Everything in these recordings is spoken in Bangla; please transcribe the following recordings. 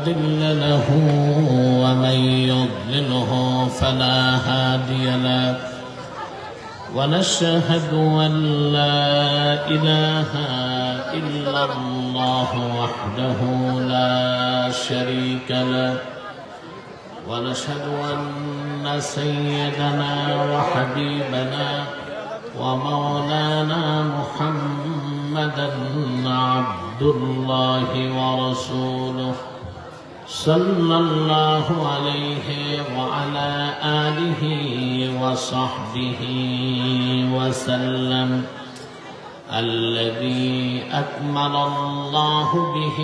مضل له ومن يضلله فلا هادي له ونشهد أن لا إله إلا الله وحده لا شريك له ونشهد أن سيدنا وحبيبنا ومولانا محمدا عبد الله ورسوله صلى الله عليه وعلى آله وصحبه وسلم الذي أكمل الله به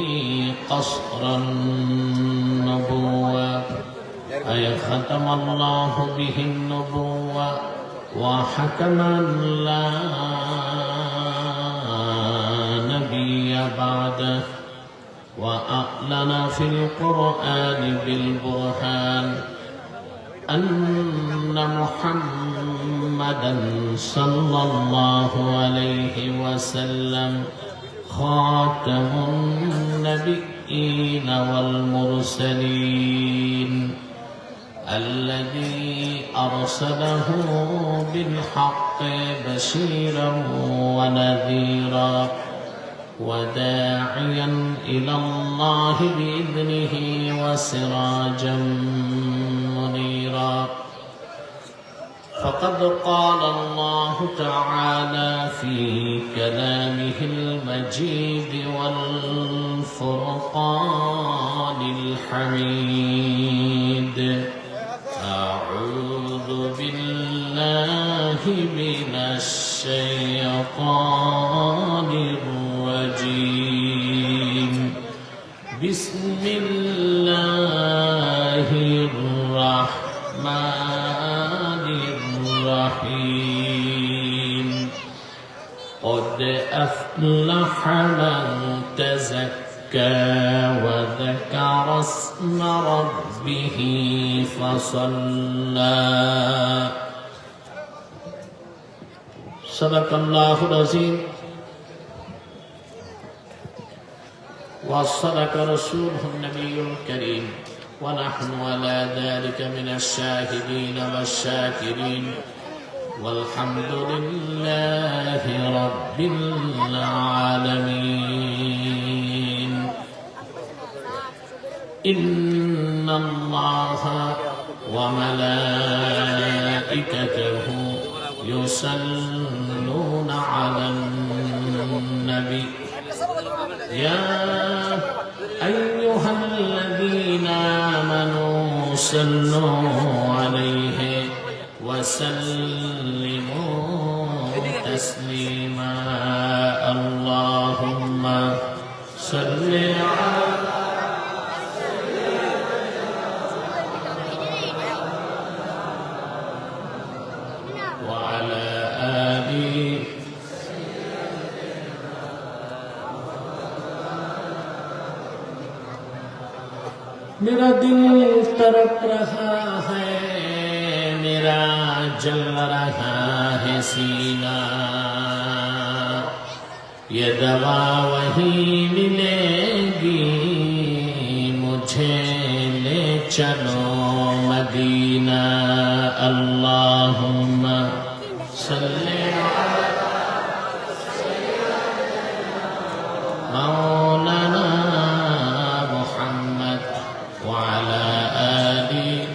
قصر النبوة أي ختم الله به النبوة وحكم لا نبي بعده وأعلن في القرآن بالبرهان أن محمدا صلى الله عليه وسلم خاتم النبيين والمرسلين الذي أرسله بالحق بشيرا ونذيرا وداعيا إلى الله بإذنه وسراجا منيرا فقد قال الله تعالى في كلامه المجيد والفرقان الحميد أعوذ بالله من الشيطان الرجيم بسم الله الرحمن الرحيم قد أفلح من تزكى وذكر اسم ربه فصلى صدق الله العظيم وصدق رسوله النبي الكريم ونحن على ذلك من الشاهدين والشاكرين والحمد لله رب العالمين إن الله وملائكته يصلون على النبي يا أيها الذين آمنوا صلوا عليه وسلموا تسليما اللهم صل على وعلى آله मेरा दिल तड़प रहा है मेरा जल रहा है सीना ये दवा वहीं मिलेगी मुझे ले चलो मदीना अल्लाहुम्मा सल्ली अला मौलाना وعلى آله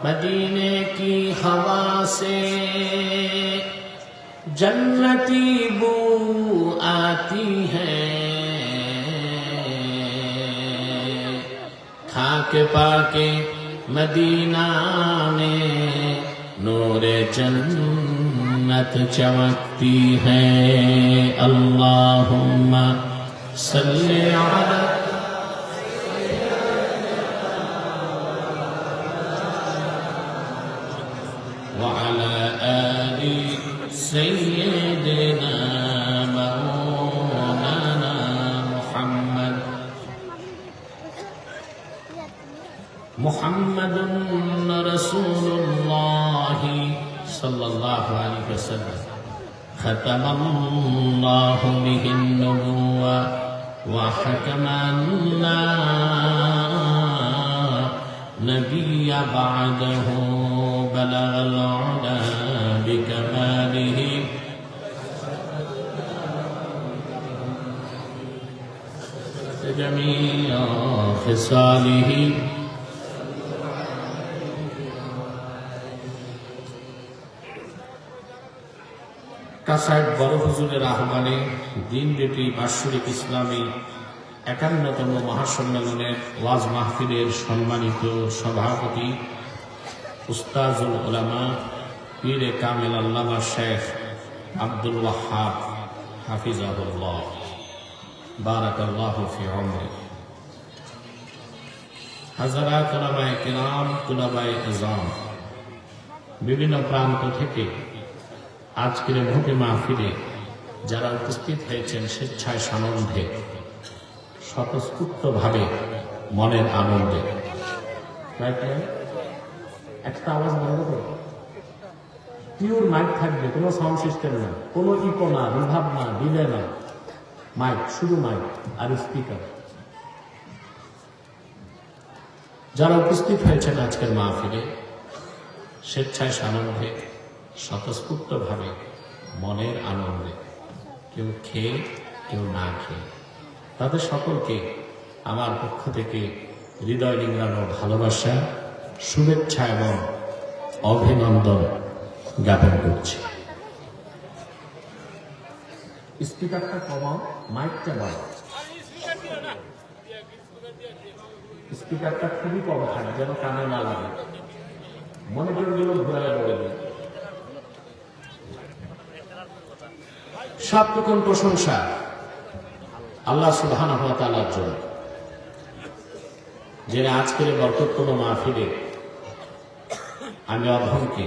मदीने की हवा से जन्नती बू आती है खाके पाके मदीना में नूरे जन्नत चमकती है अल्लाहुम्मा सल्ली अला वअला आलि सय्यिदिना मौलाना मुहम्मद मुहम्मदुन रसूलुल्लाह सल्लल्लाहु अलैहि वसल्लम ختم الله به النبوة وحكم أن لا نبي بعده بلغ العلا بكماله جميع خصاله কাসাইট বড় হুজুরের আহ্বানে দিনব্যাপী বাৎসরিক ইসলামী ৫১তম মহাসম্মেলনের ওয়াজ মাহফিলের সম্মানিত সভাপতি উস্তাজুল উলামা পীরে কামেল আল্লামা শেখ আব্দুল ওয়াহাব হাফিজাহুল্লাহ বারাকাল্লাহু ফি উমরি, হাজারাত উলামায়ে কিরাম, তুলাবায়ে ইজাম, বিভিন্ন প্রান্ত থেকে আজকের ভোটে মাহফিলে যারা উপস্থিত হয়েছেন স্বেচ্ছায় সানন্দে স্বতঃস্ফূর্তভাবে মনের আনন্দে। একটা আওয়াজ বন্ধ করো, পিওর মাইক থাকবে, কোনো সাউন্ড সিস্টেম না, কোনো ইকো না, রিভার্ব না, ডিলে না, মাইক, শুধু মাইক আর স্পিকার। যারা উপস্থিত হয়েছেন আজকের মাহফিলে স্বেচ্ছায় সানন্দে স্বতঃস্ফূর্তভাবে মনের আনন্দে, কেউ খেয়ে কেউ না খেয়ে, তাদের সকলকে আমার পক্ষ থেকে হৃদয় নিংড়ানো ভালোবাসা, শুভেচ্ছা এবং অভিনন্দন জ্ঞাপন করছি। স্পিকারটা কমাও, মাইকটা বাড়াও। স্পিকারটা খুবই কম থাকে, যেন কানে না লাগে, মনোযোগগুলো ঘুরায় বলে দিই। সব রকম প্রশংসা আল্লাহ সুবহানাহু ওয়া তাআলার জন্য, যিনি আজকের বরকতপূর্ণ মাহফিলে আমি অধমকে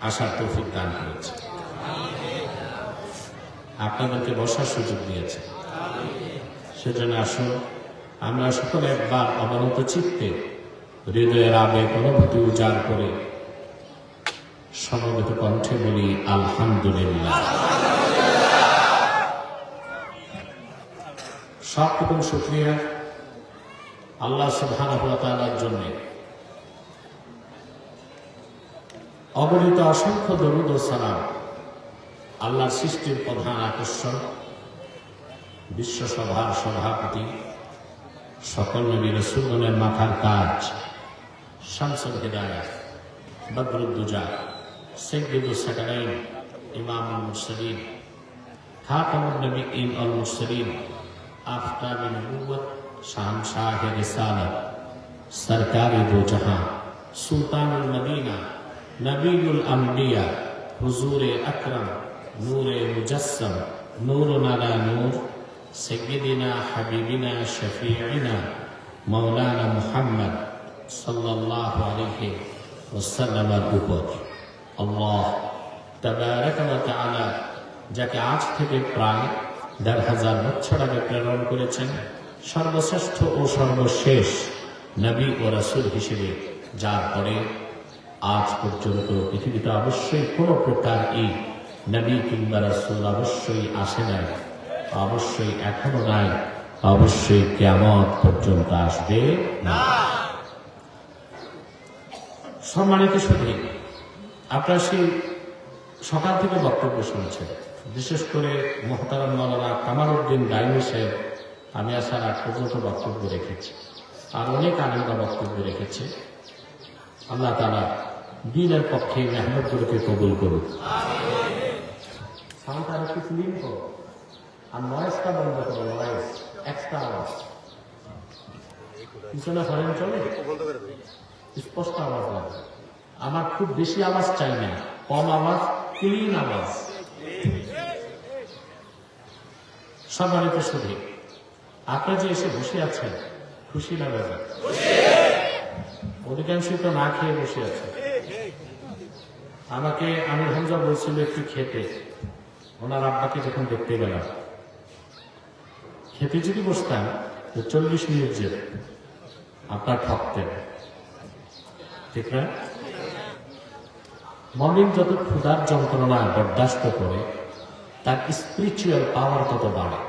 আসার তৌফিক দান করেছি, আপনাদেরকে বসার সুযোগ দিয়েছে। সেজন্য আসুন আমরা সকলে একবার অবনত চিত্তে হৃদয়ের আবেগ অনুভূতি উজাড় করে সমবেত কণ্ঠে বলি আলহামদুলিল্লাহ। সব রকম শুকরিয়া আল্লাহ সুবহানাহু ওয়া তাআলার জন্য, অগণিত অসংখ্য দরুদ ও সালাম আল্লাহর সৃষ্টির প্রধান আকর্ষণ, বিশ্বসভার সভাপতি, সকল নবী রাসূলগণের মাথার তাজ, শামসুল হিদায়াত, বদরুদ্দুজা, সাইয়্যিদুস সাকারাইন, ইমামুল মুরসালিন, খাতামুন নবিয়্যিন ওয়াল মুরসালিন, আফতাবে নবুওয়াত, শাহনশাহে রিসালাত, সরকারে দো জাহান, সুলতানুল মদিনা, নবিয়ুল আম্বিয়া, হুজুরে আকরাম, নূরে মুজাসসাম, নূরুন আলা নূর, সাইয়্যিদিনা হাবিবিনা শফিঈনা মাওলানা মুহাম্মদ সাল্লাল্লাহু আলাইহি ওয়াসাল্লামের উপর আল্লাহ তাবারাকা ওয়া তাআলা যাকে আজ থেকে প্রায় ১,৫০০ বছর আগে প্রেরণ করেছেন, সর্বশ্রেষ্ঠ ও সর্বশেষ নবী ও রাসূল হিসেবে, যার পরে আজ পর্যন্ত পৃথিবীতে অবশ্যই কোনো প্রকার এই নবী কিংবা রাসূল অবশ্যই আসে নাই, অবশ্যই এখনো নাই, অবশ্যই কিয়ামত পর্যন্ত আসবে না। সম্মানিত সুধী, আপনারা সেই সকাল থেকে বক্তব্য শুনছেন, বিশেষ করে মুহতারাম মাওলানা কামালউদ্দিন দাইমি সাহেব আমি আসার আগ পর্যন্ত বক্তব্য রেখেছি, আর অনেক আনন্দ বক্তব্য রেখেছে। আল্লাহ তাআলা দ্বীনের পক্ষে মেহনতগুলোকে কবুল করুন। সাউন্ড আর একটু ক্লিন করো, আর নয়েজটা বন্ধ করো, নয়েজ এক্সট্রা আওয়াজ পিছনে হরেন চলে, স্পষ্ট আওয়াজ লাগে। আমার খুব বেশি আওয়াজ চাই না, কম আওয়াজ, ক্লিন আওয়াজ। সম্মানিত সুধী, আপনারা যে এসে বসে আছেন, খুশি লাগে না? অধিকাংশই তো না খেয়ে বসে আছে। আমাকে আমির হামজা বলছিল একটু খেতে, ওনার আব্বাকে যখন দেখতে গেলাম, খেতে যদি বসতাম তো 40 মিনিট যেত, আপনার ঠকতেন, ঠিক না? মমিন যত ক্ষুধার যন্ত্রণা বরদাস্ত করে তার স্পিরিচুয়াল পাওয়ার তত বাড়ে।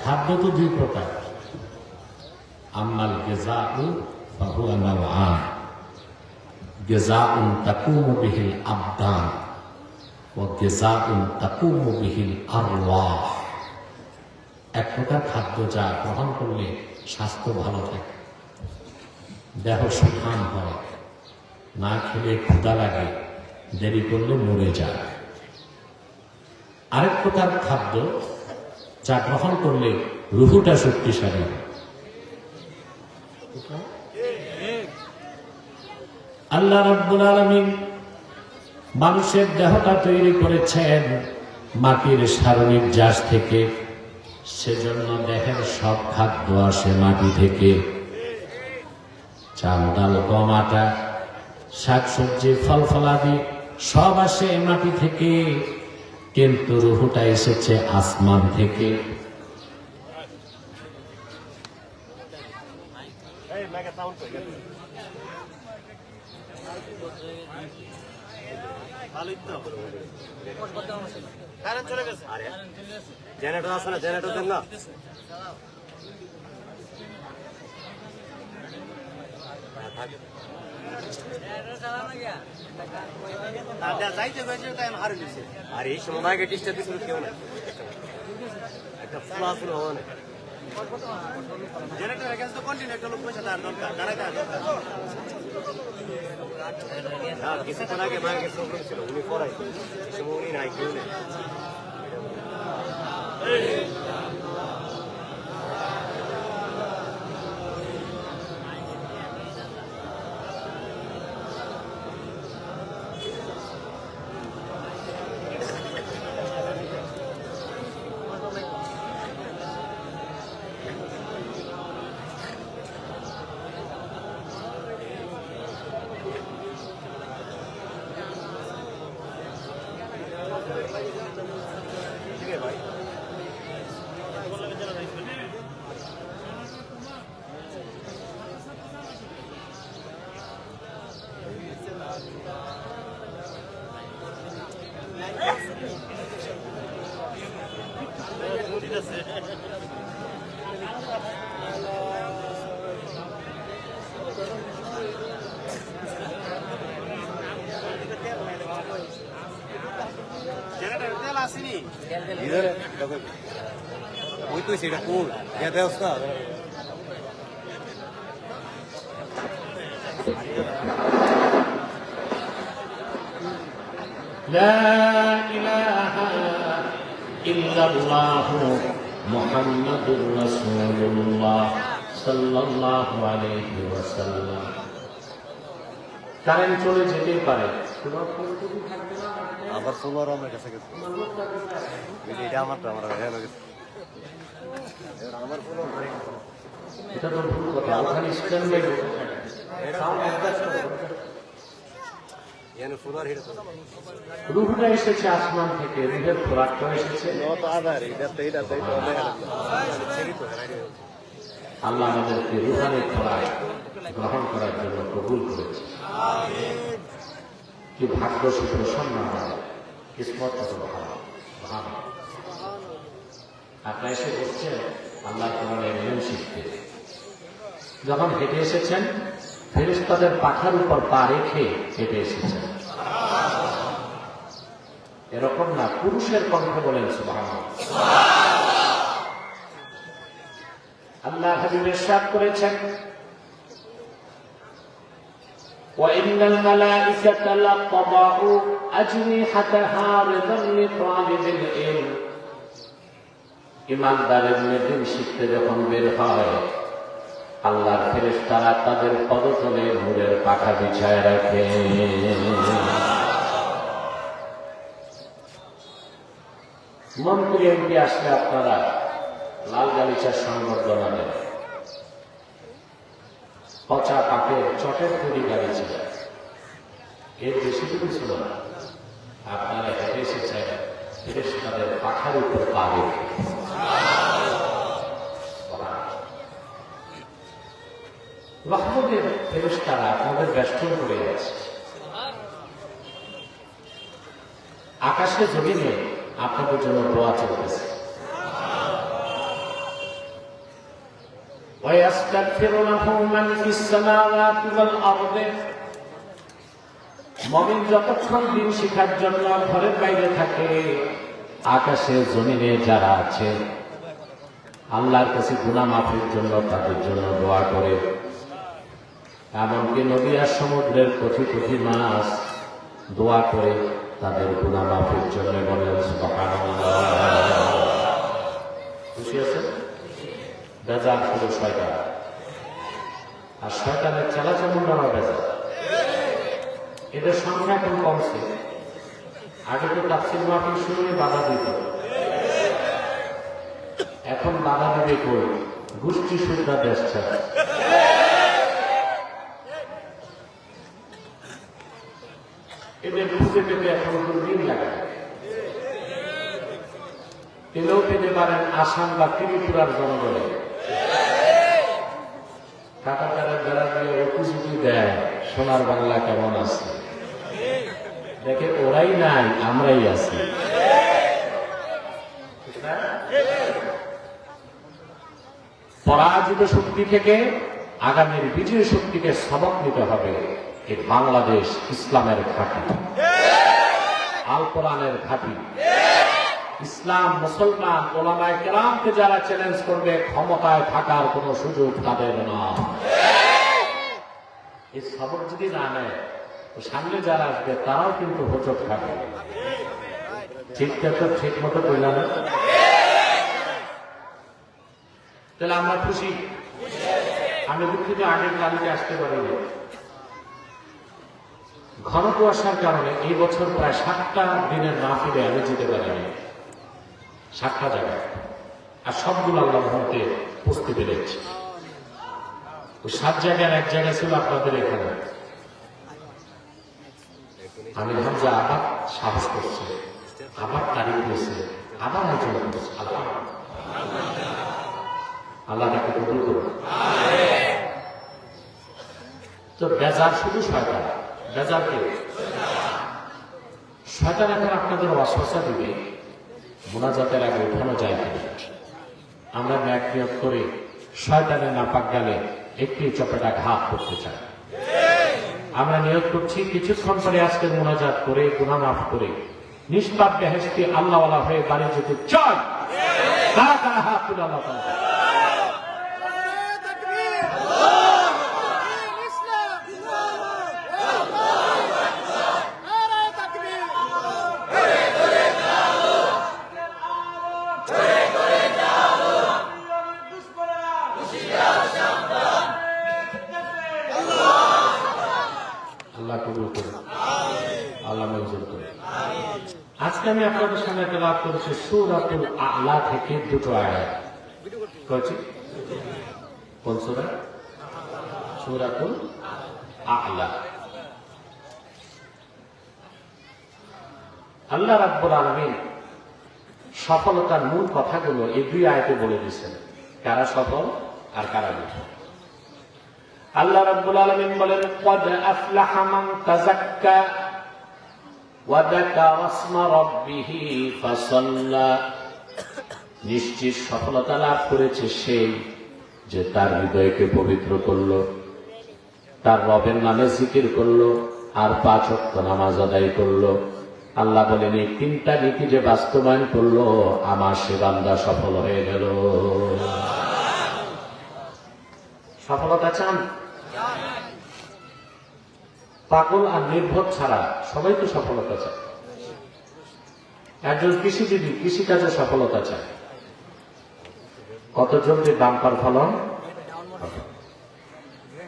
খাদ্য তো দুই প্রকার, আম্মাল গিযাউ ফাহুয়া নাওআন, গিযাউন তাকুমু বিহিল আবদান ওয়া গিযাউন তাকুমু বিহিল আরওয়াহ। এক প্রকার খাদ্য যা গ্রহণ করলে স্বাস্থ্য ভালো থাকে, দেহ সুঠাম হয়, না খেলে ক্ষুধা লাগে, দেরি করলে মরে যায়। আরেক প্রকার খাদ্য যা গ্রহণ করলে রুহুটা শক্তিশালী হয়। আল্লাহ রাব্বুল আলামিন মানুষের দেহটা তৈরি করেছেন মাটির সারণিক জাস থেকে, সেজন্য দেহের সব খাদ্য আসে মাটি থেকে। চাল ডাল গম আটা শাকসবজি ফল ফলাদি সব আসে মাটি থেকে, কিন্তু রুহুটা এসেছে আসমান থেকে। জেনারেটর আছে না, জেনারেটর দেন না। আর এই সময় আগে ডিস্টার্ব দিছিল কেউ না, একটা ফুলা ফুল হওয়া না। জেনারেটর এখানে তো কন্টিনিউ একটা লোক পয়সা তার দরকার, দাঁড়ায় তার দরকার। কিছুক্ষণ আগে মায়ের কাছে প্রবলেম ছিল, উনি পড়াই সময় উনি নাই, কেউ নেই। ওই তো সেটা কোন ব্যবস্থা লা ইলাহা ইল্লাল্লাহু মুহাম্মাদুর রাসূলুল্লাহ সাল্লাল্লাহু আলাইহি ওয়াসাল্লাম। কারেন্ট চলে যেতে পারে, আবার সোলার আমার কাছে গেছে, এটা আমার হয়ে গেছে। আমার ফোন এটা তো ভুল কথা, ওখানে স্ট্যান্ডবাই রুহটা এসেছে আসমান থেকে, রুহের খোরাকটা এসেছে আল্লাহ আমাদেরকে রুহানের খোরাক গ্রহণ করার জন্য কবুল করেছে। কি ভাগ্য সুপ্রসন্ন হয়, কিসমত কত ভালো ভালো। আপনারা এসে বসছেন আল্লাহ কোরআনের নিয়ম শিখতে। যখন হেঁটে এসেছেন ফেরেশতাদের পাখার উপর পা রেখে হেঁটে এসেছেন, এরকম না, পুরুষের কণ্ঠে বলেন সুবহানাল্লাহ। আল্লাহ হাবিব ইরশাদ করেছেন, وَإِنَّ الْمَلَائِكَةَ لَتَضَعُ أَجْنِحَتَهَا رِضًا لِطَالِبِ الْعِلْمِ। ইমানদারের মেদিন শিখতে যখন বের হয়, আল্লাহর ফেরেশতারা তাদের পদতলে নূরের পাখা বিছায় রাখে। মন্ত্রী এমপি আসলে আপনারা লাল গালিচার সংবর্ধনা দেন, পচা পাটের চটের তৈরি গাড়ি ছিল, এর বেশি কিছু ছিল না। আপনারা হেঁটে এসেছেন ফেরেশতাদের পাখার উপর পা রেখে। রহমতের ফেরেশতারা আপনাদের বেষ্টন করে আছে। আকাশে জমিনে আপনাদের জন্য দোয়া চলতেছে। মুমিন যতক্ষণ দিন শিখার জন্য ঘরের বাইরে থাকে, আকাশে জমিনে যারা আছে আল্লাহর কাছে গুনাহ মাফের জন্য তাদের জন্য দোয়া করে। এমনকি নদী আর সমুদ্রের কোটি কোটি মাছ দোয়া করে তাদের গুনাহ মাফের জন্য। বলেন সুবহানাল্লাহ। খুশি আছেন? বেজার শুধু শয়তান, আর শয়তানের চেলাচামুন্ডারা বেজার। এদের সংখ্যা এখন কমছে। আগে তো তাফসীর মাহফিল শুনে বাধা দিত, এখন বাধা দিবে কই? গোষ্ঠী সুদ্ধা দেশ ছাড়া। এদের খুঁজে পেতে এখন কোনো দিন লাগে না। পেলেও পেতে পারেন আসাম বা ত্রিপুরার জঙ্গলে। কাটাতারা বেড়া দিয়ে অকুচুকি দেয়, সোনার বাংলা কেমন আছে দেখে। ওরাই নাই, আমরাই আছি। পরাজিত শক্তি থেকে আগামীর বিজয় শক্তিকে সবক নিতে হবে। এই বাংলাদেশ ইসলামের ঘাঁটি, আল কোরআনের ঘাঁটি। ইসলাম, মুসলমান, ওলামায়ে কেরামকে যারা চ্যালেঞ্জ করবে, ক্ষমতায় থাকার কোনো সুযোগ তাদের না। এই সবক যদি না নেয়, সামনে যারা আসবে তারাও কিন্তু হোঁচট খাবে। ঠিকঠাক তো ঠিক মতো কইলাম না? তাহলে আমরা খুশি। আমি দুঃখিত আগের তালিকে আসতে পারিনি। ঘন কুয়াশার কারণে এই বছর প্রায় 7টা দিনের মাহফিলে আমি যেতে পারিনি। 7টা জায়গায়, আর সবগুলো আল্লাহ রহমতে পুষতে পেরেছি। ওই 7 জায়গার এক জায়গা ছিল আপনাদের এখানে। আমি হামজা আবার সাহস করছে, আবার তারিখ দিয়েছে, আবার আলোচনা করছে। আল্লাহ তাকে কবুল করুন। তো বেজার শুধু শয়তান। বেজার কে? শয়তান এখন আপনাদের ওয়াসওয়াসা দিবে মুনাজাতের আগে উঠানো যায় কিনা। আমরা ন্যাক নিয়ত করে শয়তানের নাপাক গালে একটি চপেটা ঘাত করতে চাই। আমরা নিয়ত করছি কিছুক্ষণ পরে আজকে মুনাজাত করে গুনাহ মাফ করে নিষ্পাপ বেহেশতি আল্লাহওয়ালা হয়ে বাড়ি যেতে চাই। কারা কারা হাত তুলে আল্লাহ তাআলা আজকে আমি আপনাদের সামনে তেলাওয়াত করেছি সূরাতুল আ'লা থেকে 2টো আয়াত। করেছি কোন সূরা? সূরাতুল আ'লা। আল্লাহ রাব্বুল আলামিন সফলতার মূল কথাগুলো এই 2 আয়াতে বলে দিয়েছেন। কারা সফল আর কারা বিফল। আল্লাহ রাব্বুল আলামিন বলেন, ক্বাদ আফলাহা মান তাযাক্কা ওয়া যাকারা ইসমা রাব্বিহি ফাসাল্লা। নিশ্চিত সফলতা লাভ করেছে সেই যে তার হৃদয়কে পবিত্র করলো, তার রবের নামে জিকির করলো, আর 5 ওয়াক্ত নামাজ আদায় করলো। আল্লাহ বলেন, এই 3টা নীতি যে বাস্তবায়ন করলো, আমার সে বান্দা সফল হয়ে গেল। সফলতা চান? পাগল আর নির্ভর ছাড়া সবাই তো সফলতা চায়। একজন কৃষিজীবী কৃষিকাজে সফলতা চায়। কত জলদি বাম্পার ফলন।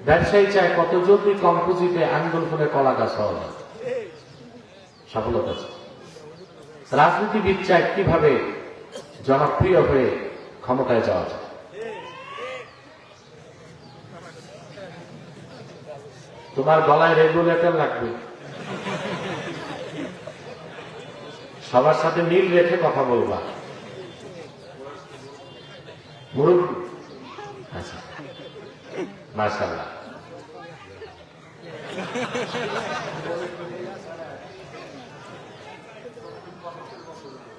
ব্যবসায়ী চায় কত জলদি কম পুঁজিতে আঙ্গুল ফুলে কলা গাছ হওয়া যায়। সফলতা চায়। রাজনীতিবিদ চায় কিভাবে জনপ্রিয় হয়ে ক্ষমতায় যাওয়া যায়। তোমার গলায় রেগুলেটর লাগবে, সবার সাথে মিল রেখে কথা বলবা। মুরব্বী, আচ্ছা, মাশাআল্লাহ।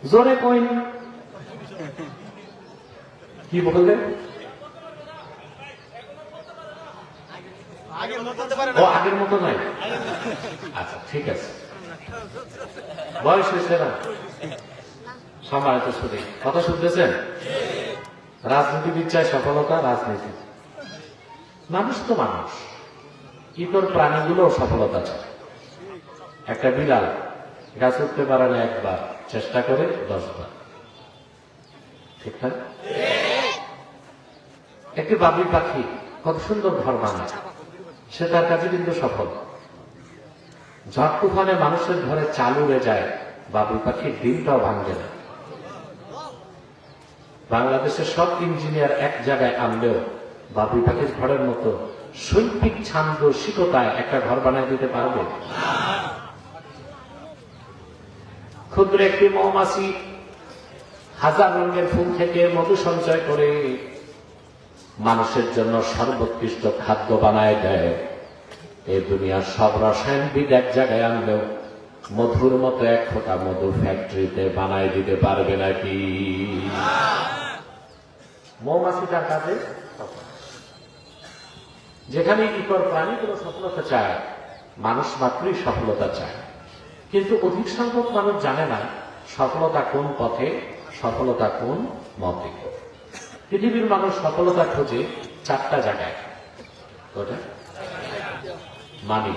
জোরে কইন। কি বললেন? ও আগের মতো নাই। আচ্ছা ঠিক আছে, বয়স হয়েছে না, সম্মানিত শুধু কথা শুনতেছেন। রাজনীতিবিদ চায় সফলতা, রাজনীতি মানুষ তো মানুষ, ইতর প্রাণীগুলো সফলতা চায়। একটা বিড়াল গাছ উঠতে পারে না একবার, চেষ্টা করে 10 বার, ঠিক না? একটি বাবুই পাখি কত সুন্দর ঘর বানায়, সে তার কাছে কিন্তু সফল। ঝড় তুফানে মানুষের ঘরে চাল উড়ে যায়, বাবুই পাখির ডিমটাও ভাঙবে না। বাংলাদেশের সব ইঞ্জিনিয়ার এক জায়গায় আনলেও বাবুই পাখির ঘরের মতো শৈল্পিক ছান্দসিকতায় একটা ঘর বানায় দিতে পারবে? ক্ষুদ্র একটি মৌমাছি হাজার রঙের ফুল থেকে মধু সঞ্চয় করে মানুষের জন্য সর্বোৎকৃষ্ট খাদ্য বানায় দেয়। এই দুনিয়ার সব রসায়নবিদ এক জায়গায় আনলেও মধুর মতো এক ফোঁটা মধু ফ্যাক্টরিতে বানায় দিতে পারবে নাকি? মৌমাছিটার কাজে যেখানে ইতর প্রাণীগুলো সফলতা চায়, মানুষ মাত্রই সফলতা চায়। কিন্তু অধিক সংখ্যক মানুষ জানে না সফলতা কোন পথে, সফলতা কোন মতে। পৃথিবীর মানুষ সফলতা খোঁজে 4টা জায়গায়। ওটা মানি,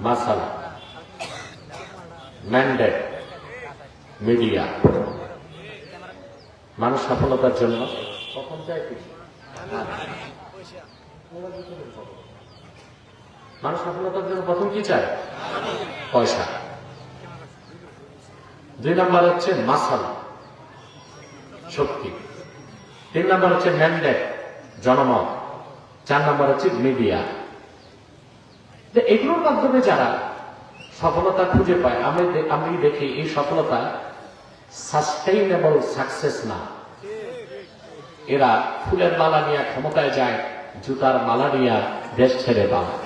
মাসালা, ম্যান্ডেট, মিডিয়া। মানুষ সফলতার জন্য কখন চায় কি? মানুষ সফলতার জন্য প্রথম কি চায়? পয়সা। 2 নাম্বার হচ্ছে মাসালা, শক্তি। 3 নাম্বার হচ্ছে ম্যান্ডেট, জনমত। 4 নাম্বার হচ্ছে মিডিয়া। এগুলোর মাধ্যমে যারা সফলতা খুঁজে পায়, আমি দেখি এই সফলতা সাস্টেইনেবল সাকসেস না। এরা ফুলের মালা নিয়ে ক্ষমতায় যায়, জুতার মালা নিয়ে দেশ ছেড়ে পালায়।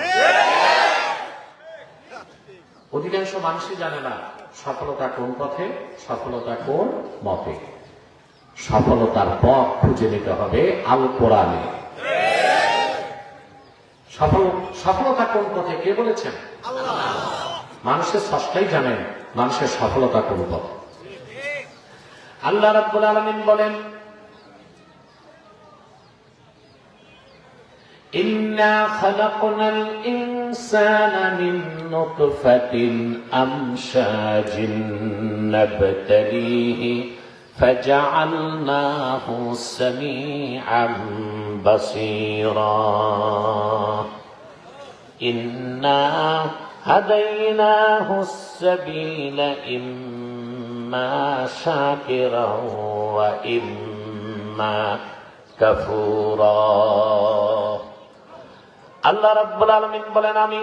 অধিকাংশ মানুষই জানে না সফলতা কোন পথে, সফলতা কোন মতে। সফলতার পথ খুঁজে নিতে হবে আল কোরআনে। সফলতা কোন পথে কে বলেছেন? মানুষের স্রষ্টাই জানেন মানুষের সফলতা কোন পথে। আল্লাহ রাব্বুল আলামিন বলেন, ইন্না খালাকনাল ইনসানা মিন নুতফাতিন আমশাজিন নাবতালিহি ফাজআলনাহু সামিআন বাসীরা ইন্না হাদাইনাহুস সাবিলা ইম্মা শাকিরান ওয়া ইম্মা কাফুরা। আল্লাহ রাব্বুল আলামিন বলেন, আমি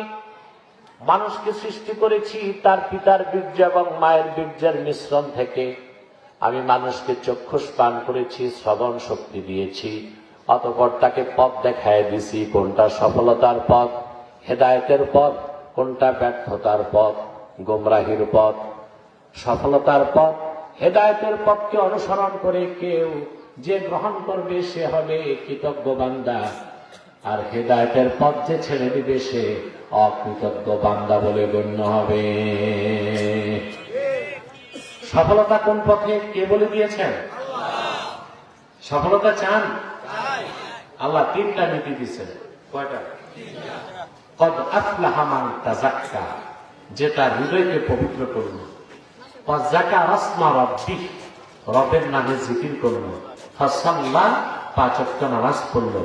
মানুষকে সৃষ্টি করেছি তার পিতার বীর্য এবং মায়ের বীর্যের মিশ্রণ থেকে। আমি মানুষকে চক্ষুষ পান করেছি, শ্রবণ শক্তি দিয়েছি, অতঃপর তাকে পথ দেখায় দিছি। কোনটা সফলতার পথ, হেদায়েতের পথ, কোনটা ব্যর্থতার পথ, গোমরাহির পথ। সফলতার পথ, হেদায়েতের পথকে অনুসরণ করে কেউ যে গ্রহণ করবে সে হবে কৃতজ্ঞ বান্দা, আর হেদায়েতের পথ যে ছেড়ে দিবে সে অকৃতজ্ঞ বান্দা বলে গণ্য হবে। সফলতা কোন পথে কে বলে দিয়েছেন? সফলতা চান? আল্লাহ 3টা নীতি দিয়েছেন। কয়টা? কদ আফলাহা মান তাযাক্কা, যে তার হৃদয়কে পবিত্র করল। ওয়াযাকা রাসমা রাব্বিহ, রবের নামে জিকির করল। ফাসাল্লা, 5 ওয়াক্ত নামাজ পড়ল।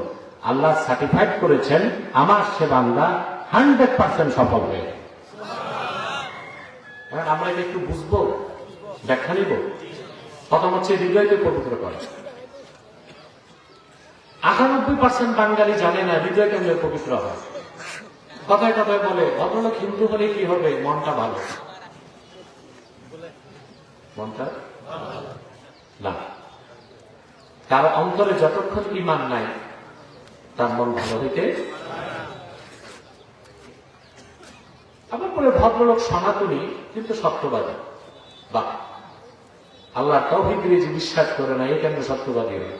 আল্লাহ সার্টিফাইড করেছেন আমার সে বান্দা 100% সফল হয়ে। আমরা এটা একটু বুঝবো, ব্যাখ্যা নিব। প্রথম হচ্ছে হৃদয়কে পবিত্র করা। 98% বাঙালি জানে না হৃদয় কেমন পবিত্র হয়। কথায় কথায় বলে ভদ্রলোক হিন্দু হলে কি হবে, মনটা ভালো। মনটা না, তার অন্তরে যতক্ষণ ঈমান নাই তার মন ভালো হইতে। আবার পরে ভদ্রলোক সনাতনী কিন্তু সত্যবাদী, বা আল্লাহ তাওহীদে যে বিশ্বাস করে না, এই কেন সত্যবাদী হয়?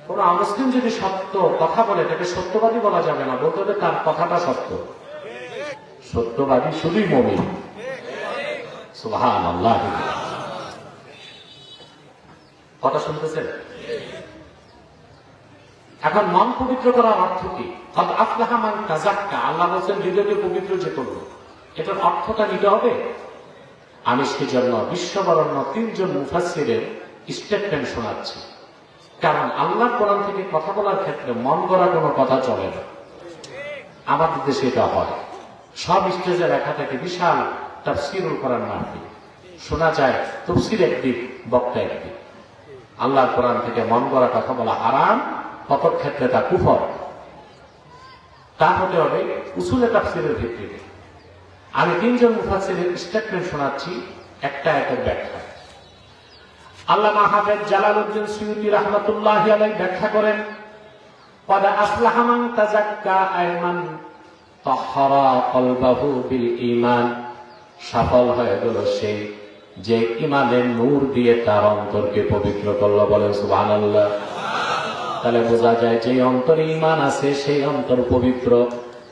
কোন মুসলিম যদি সত্য কথা বলে তাকে সত্যবাদী বলা যাবে না, বলতে হবে তার কথাটা সত্য। সত্যবাদী শুধুই মুমিন। সুবহানাল্লাহ। কথা শুনতেছেন? এখন মন পবিত্র করার অর্থ কি? কদ আফলাহা মান তাযাক্কা, আল্লাহ বলেন হৃদয়কে পবিত্র যে করলো, এটার অর্থটা নিতে হবে। আমি সেজন্য বিশ্ববরণ্য 3 জন মুফাসসিরের স্টেটমেন্ট শোনাচ্ছি। কারণ আল্লাহর কোরআন থেকে কথা বলার ক্ষেত্রে মন গড়া কোনো কথা চলে না। আমাদের দেশে এটা হয়, সব স্টেজে লেখা থাকে বিশাল তাফসীরুল কোরআন মাহফিল, শোনা যায় তাফসীর একদিক, বক্তা একদিক। আল্লাহর কোরআন থেকে মন গড়া কথা বলা হারাম, কত ক্ষেত্রে তা কুফর। তা হতে হবে উসুলে তাফসীরের ভিত্তিতে। আমি 3 জন মুফাসসিরের স্টেটমেন্ট শোনাচ্ছি, একটা আয়াতের ব্যাখ্যা। আল্লামা হাফেজ জালালউদ্দিন সুয়ুতী রাহমাতুল্লাহি আলাইহি ব্যাখ্যা করেন, ক্বাদ আফলাহা মান তাযাক্কা আয়মান তাহহারা কলবাহু বিল ঈমান, সফল হয়ে গেল সে যে ঈমানের নূর দিয়ে তার অন্তরকে পবিত্র করলো। বলেন সুবহানাল্লাহ। তাহলে বোঝা যায় যে অন্তরে ঈমান আছে সেই অন্তর পবিত্র,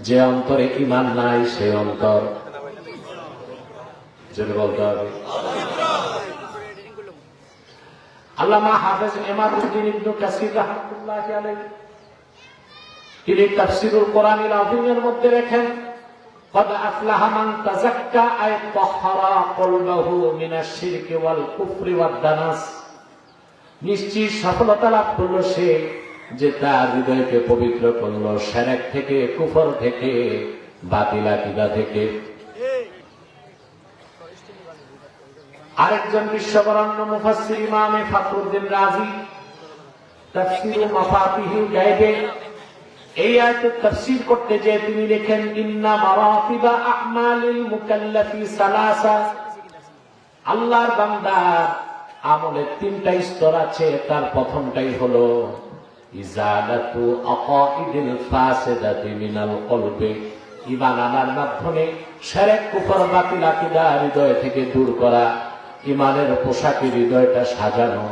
যে অন্তরে ঈমান নাই সেই অন্তর যদি বলতে হবে। আল্লামা হাফেজ ইমাদউদ্দিন ইবনে কাসির রাহমাতুল্লাহি আলাইহি তিনি তাফসীরুল কোরআনিল আযীমের মধ্যে লেখেন, ক্বাদ আফলাহা মান তাযাক্কা আয় তাহহারা কলবাহু মিনাশ শিরকি ওয়াল কুফরি ওয়াদ দানাস, নিশ্চিত সফলতা লাভ করলো সে যে তার হৃদয়কে পবিত্র করলো শিরক থেকে, কুফর থেকে, বাতিল আকীদা থেকে। আরেকজন বিশ্ববরণ্য মুফাসসির ইমামে ফখরুদ্দিন রাজি তাফসীর মাফাতিহুল গায়বে এই আয়াতের তাফসীর করতে যে তিনি লেখেন, ইন্না মারাতিবা আমালিল মুকাল্লাফি সালাসা, আল্লাহর বান্দার আমলের 3টা স্তর আছে। তার প্রথমটাই হলো ইজালাতু আকাইদিল ফাসিদাতি মিনাল কলবি, ঈমান আনার মাধ্যমে শিরক, কুফর, বাতিল আকীদা হৃদয় থেকে দূর করা, ঈমানের পোশাকে হৃদয়টা সাজানো,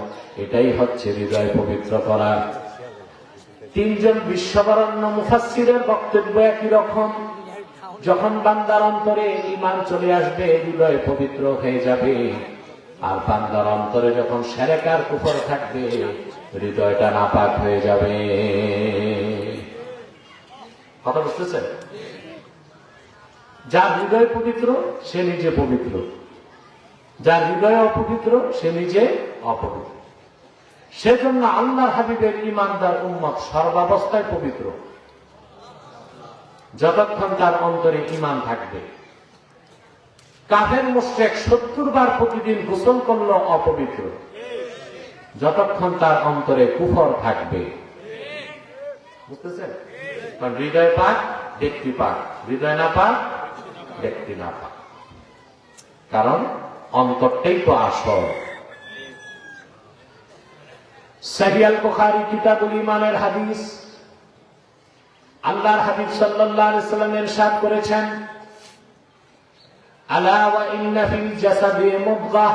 এটাই হচ্ছে হৃদয় পবিত্র করা। 3 জন বিশ্ববরণ্য মুফাসসিরের বক্তব্য একই রকম। যখন বান্দার অন্তরে ঈমান চলে আসবে, হৃদয় পবিত্র হয়ে যাবে। আর বান্দার অন্তরে যখন শিরক আর কুফর থাকবে, হৃদয়টা নাপাক হয়ে যাবে। কথা বুঝতেছেন? যার হৃদয় পবিত্র সে নিজে পবিত্র, যার হৃদয় অপবিত্র সে নিজে অপবিত্র। সেজন্য আল্লাহর হাবিবের ঈমানদার উম্মত সর্বাবস্থায় পবিত্র, যতক্ষণ তার অন্তরে ঈমান থাকবে। কাফের মুশরিক 70 বার প্রতিদিন গোসল করলো অপবিত্র, যতক্ষণ তার অন্তরে কুফর থাকবে। বুঝতেছেন? কারণ হৃদয় পাক ব্যক্তি পাক, হৃদয় না পাক ব্যক্তি না পাক। কারণ অন্তরটাই তো আসল। সহিহ আল বুখারী কিতাবুল ঈমানের হাদিস, আল্লাহর হাবিব সাল্লাল্লাহু আলাইহি ওয়াসাল্লাম ইরশাদ করেছেন, আলা ওয়া ইন্না ফিল জাসাদি মুদগাহ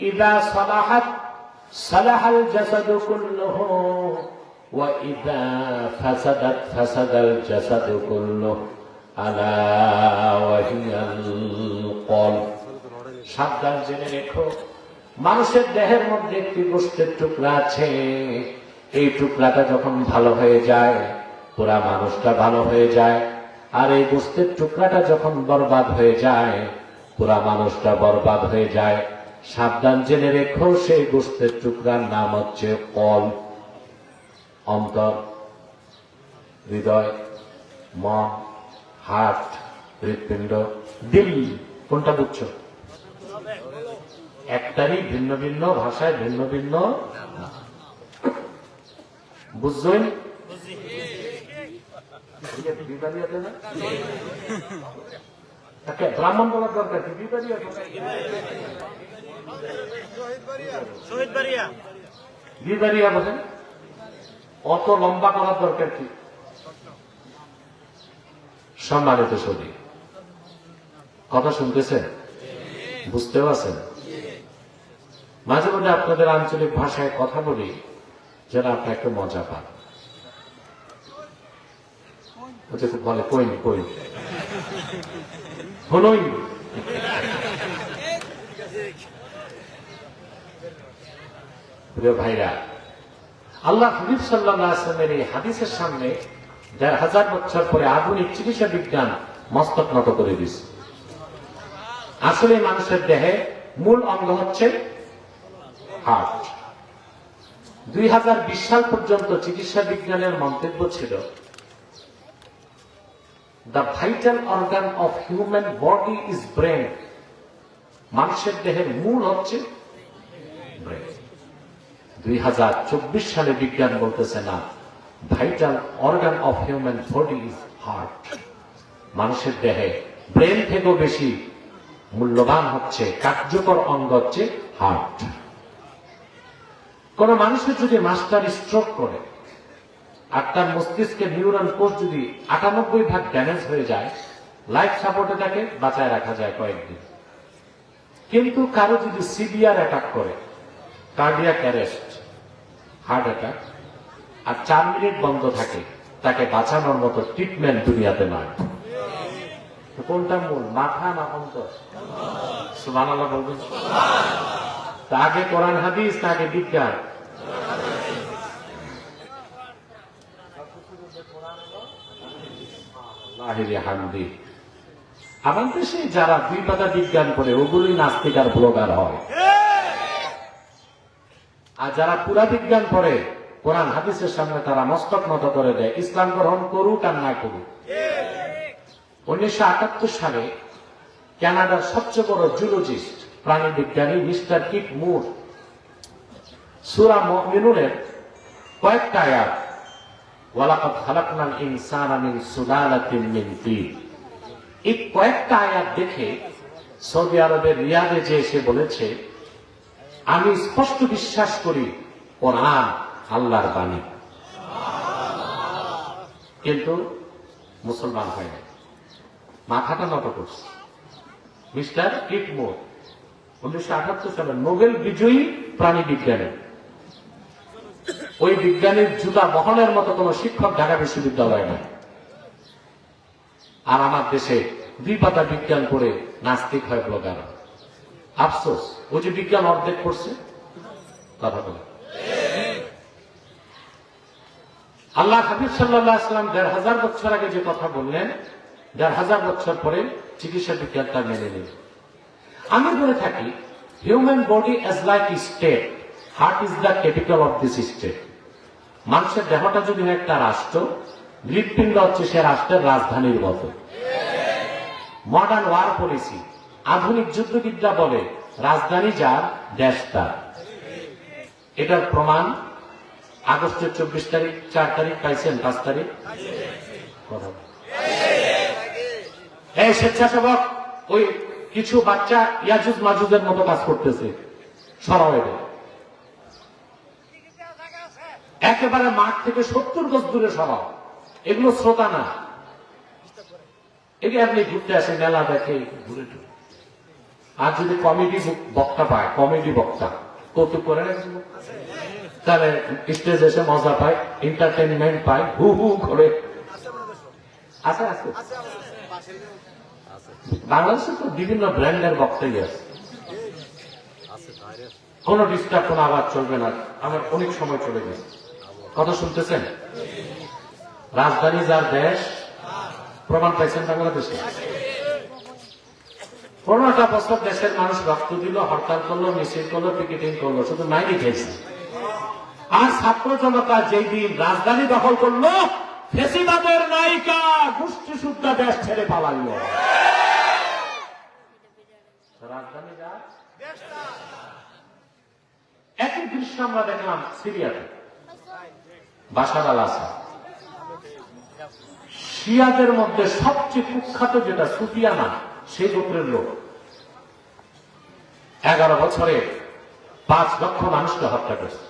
ইযা সালাহাত সালাহাল জাসাদু কুল্লুহু ওয়া ইযা ফাসাদাত ফাসাদাল জাসাদু কুল্লুহু আলা ওয়া হিয়াল কলব। সাবধান জেনে রেখো, মানুষের দেহের মধ্যে একটি গোশতের টুকরা আছে, এই টুকরাটা যখন ভালো হয়ে যায় পুরা মানুষটা ভালো হয়ে যায়, আর এই গোশতের টুকরাটা যখন বরবাদ হয়ে যায় পুরা মানুষটা বরবাদ হয়ে যায়। সাবধান জেনে রেখো, সেই গোশতের টুকরার নাম হচ্ছে কলব, অন্তর, হৃদয়, মন, হার্ট, হৃৎপিণ্ড, দিল। কোনটা বুঝছো? একটারই ভিন্ন ভিন্ন ভাষায় ভিন্ন ভিন্ন বুঝছই। ব্রাহ্মণ বলার দরকার কি? বিবারিয়া বলেন, অত লম্বা করার দরকার কি? সম্মানিত সদী, কথা শুনতেছেন? বুঝতেও আছেন? মাঝে মধ্যে আপনাদের আঞ্চলিক ভাষায় কথা বলি যেন আপনি একটু মজা পান। বলে কইন কইন হলই। প্রিয় ভাইরা, আল্লাহ হাবিব সাল্লাল্লাহু আলাইহি ওয়াসাল্লামের এই হাদিসের সামনে 1000 বছর পরে আধুনিক চিকিৎসা বিজ্ঞান মস্তক নত করে দিয়েছে। আসলে মানুষের দেহে মূল অঙ্গ হচ্ছে হার্ট। 2020 সাল পর্যন্ত চিকিৎসা বিজ্ঞানের মন্তব্য ছিল the vital organ of human body is brain. মানুষের দেহের মূল হচ্ছে ব্রেন। 2024 সালে বিজ্ঞান বলতেছে না, vital organ of human body is heart. মানুষের দেহে ব্রেন থেকেও বেশি মূল্যবান হচ্ছে, কার্যকর অঙ্গ হচ্ছে হার্ট। কোন মানুষের যদি মাস্টার স্ট্রোক করে আর তার মস্তিষ্কের নিউরন কোষ যদি 98% ড্যামেজ হয়ে যায়, লাইফ সাপোর্টে তাকে বাঁচায় রাখা যায় কয়েকদিন। কিন্তু কারো যদি সিভিয়ার অ্যাটাক করে, কার্ডিয়াক অ্যারেস্ট, হার্ট অ্যাটাক, আর 4 মিনিট বন্ধ থাকে, তাকে বাঁচানোর মতো ট্রিটমেন্ট দুনিয়াতে নয়। কোনটা মূল, মাথা না অন্তর? সুবহানাল্লাহ বলবেন। তা আগে কোরআন হাদিস না আগে বিজ্ঞান? আমার দেশে যারা 2 পাতা বিজ্ঞান পড়ে ওগুলোই নাস্তিক আর ব্লগার হয়, আর যারা পুরা বিজ্ঞান পড়ে কোরআন হাদিসের সামনে তারা মস্তক নত করে দেয়, ইসলাম গ্রহণ করুক আর না করুক। 1978 সালে কানাডার সবচেয়ে বড় জুলজিস্ট প্রাণী বিজ্ঞানী মিস্টার কিট মুর সূরা মুমিনুনের কয়েকটা আয়াত, ওয়ালাকাদ খালাকনাল ইনসানা মিন সুলালাতিন মিন তিন, এই কয়েকটা আয়াত দেখে সৌদি আরবের রিয়াদে যে এসে বলেছে, আমি স্পষ্ট বিশ্বাস করি কোরআন আল্লাহর বাণী। কিন্তু মুসলমান হয় না, মাথাটা নত করছে। মিস্টার কিট মুর 1978 সালে নোবেল বিজয়ী প্রাণী বিজ্ঞানী। ওই বিজ্ঞানীর জুতা বহনের মতো কোন শিক্ষক ঢাকা বিশ্ববিদ্যালয় নাই। আর আমার দেশে 2 পাতা বিজ্ঞান পড়ে নাস্তিক হয় ব্লগার। আফসোস, ওই যে বিজ্ঞান অর্ধেক করছে। কথা বলে আল্লাহ হাবিব সাল্লাল্লাহু আলাইহি ওয়াসাল্লাম 1500 বছর আগে যে কথা বললেন, 1500 বছর পরে চিকিৎসা বিজ্ঞান তা মেনে নিল। আমি বলে থাকি, human body as like state, heart is the capital of this state. মানুষের দেহটা যদি একটা রাষ্ট্র, হৃৎপিণ্ড হচ্ছে সে রাষ্ট্রের রাজধানীর মতো। মডার্ন ওয়ার পলিসি, আধুনিক যুদ্ধবিদ্যা বলে রাজধানী যার দেশ তার। এটার প্রমাণ আগস্টের 24 তারিখ, 4 তারিখ পাইছেন, 5 তারিখ এই স্বেচ্ছাসেবক ওই কিছু বাচ্চা ইয়াজুজ মাজুজের মতো কাজ করতেছে, সরাও এদের। একেবারে মাঠ থেকে 70 গজ দূরে সরাও, এগুলো শ্রোতা না। এগুলো আপনি ঘুরতে আসে, মেলা দেখে, ঘুরে ঘুরে। আর যদি কমেডি বক্তা পায়, কমেডি বক্তা কৌতুক করে রাখছিল, তাহলে স্টেজ এসে মজা পায়, এন্টারটেনমেন্ট পায়, হু হু করে। আছে আছে বাংলাদেশে তো বিভিন্ন ব্র্যান্ডের বক্তাই আছে। কোন ডিস্টার্ব, কোন আওয়াজ চলবে না। আমার অনেক সময় চলে গেছে, কথা শুনতেছেন? রাজধানী যার দেশ, প্রমাণ পাইছেন বাংলাদেশে। 15টা বছর দেশের মানুষ রক্ত দিল, হরতাল করলো, মিছিল করলো, পিকেটিং করলো, শুধু মাইনি খেয়েছে। আর ছাত্র জনতা যেই দিন রাজধানী দখল করলো, ফেসিবাদের নায়িকা গোষ্ঠী শুদ্ধা দেশ ছেড়ে পালাইল। রাজধানী যার, একই দৃশ্য আমরা দেখলাম সিরিয়াতে। বাশার আল আসাদ, শিয়াদের মধ্যে সবচেয়ে কুখ্যাত যেটা সুফিয়ানা, সেই গোত্রের লোক। 11 বছরে 5 লক্ষ মানুষকে হত্যা করেছে,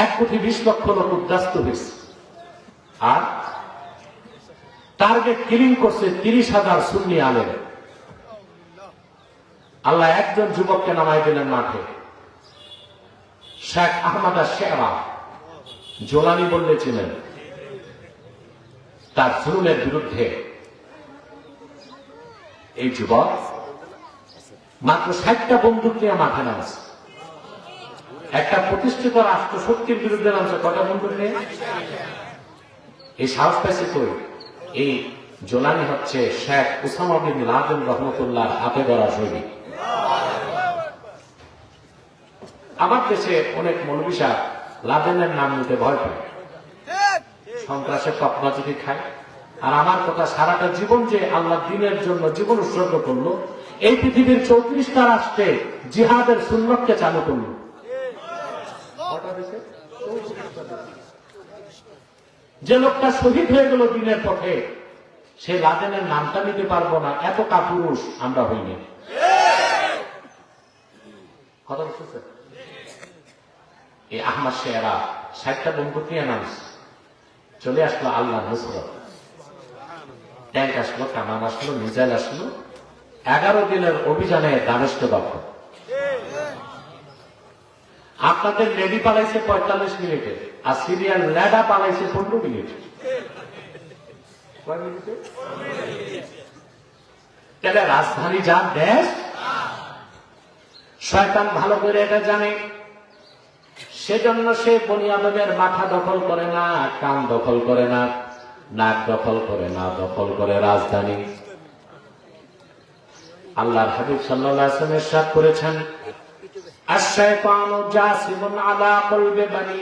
1 কোটি 20 লক্ষ লোক উদ্বাস্তু হয়েছে। আর টার্গেট কিলিং করছে 30,000 সুন্নি আলেম। আল্লাহ একজন যুবককে নামাই দিলেন মাঠে, শেখ আহমদ শেরা, জোলানি বললে ছিলেন। তার জুলুমের বিরুদ্ধে এই যুবক মাত্র 60টা বন্দুক নিয়ে মাঠে নামছে। একটা প্রতিষ্ঠিত রাষ্ট্রশক্তির বিরুদ্ধে নামছে কটা বন্দুক নিয়ে? এই সাহস পাইছে কই? এই জোলানি হচ্ছে শেখ উসামা বিন লাদেন রহমতুল্লাহর হাতে গড়া সৈনিক। আমার দেশে অনেক মৌলবী সাহেব লাদেনের নাম নিতে ভয় পায়, সন্ত্রাসের তকমা যদি খায়। আর আমার কথা, সারাটা জীবন যে আল্লাহ দ্বীনের জন্য জীবন উৎসর্গ করলো, এই পৃথিবীর 34টা রাষ্ট্রে জিহাদের সুন্নতকে চালু করলো। যে লোকটা শহীদ হয়ে গেল দ্বীনের পথে, সে লাদেনের নামটা নিতে পারবো না, এত কাপুরুষ আমরা হইনি। কথা বুঝতেছে? এই আহমদ শেরা 60টা বন্দুক নিয়ে নামছে, চলে আসলো আল্লাহ নুসরত। ট্যাঙ্ক আসলো, কামান আসলো, মিসাইল আসলো। 11 দিনের অভিযানে দামেস্ক দখল। আপনাদের লেডি পালাইছে 45 মিনিটে, আর সিরিয়ার ল্যাডা পালাইছে 15 মিনিট। তাহলে রাজধানী যার দেশ, শয়তান ভালো করে এটা জানে। সেজন্য সে বনি আদমের মাথা দখল করে না, কান দখল করে না, নাক দখল করে না, দখল করে রাজধানী। আল্লাহর হাবিব সাল্লাল্লাহু আলাইহি ওয়াসাল্লাম ইরশাদ করেছেন, আশ-শাইতানু জাসিমুন আলা কলবি বানি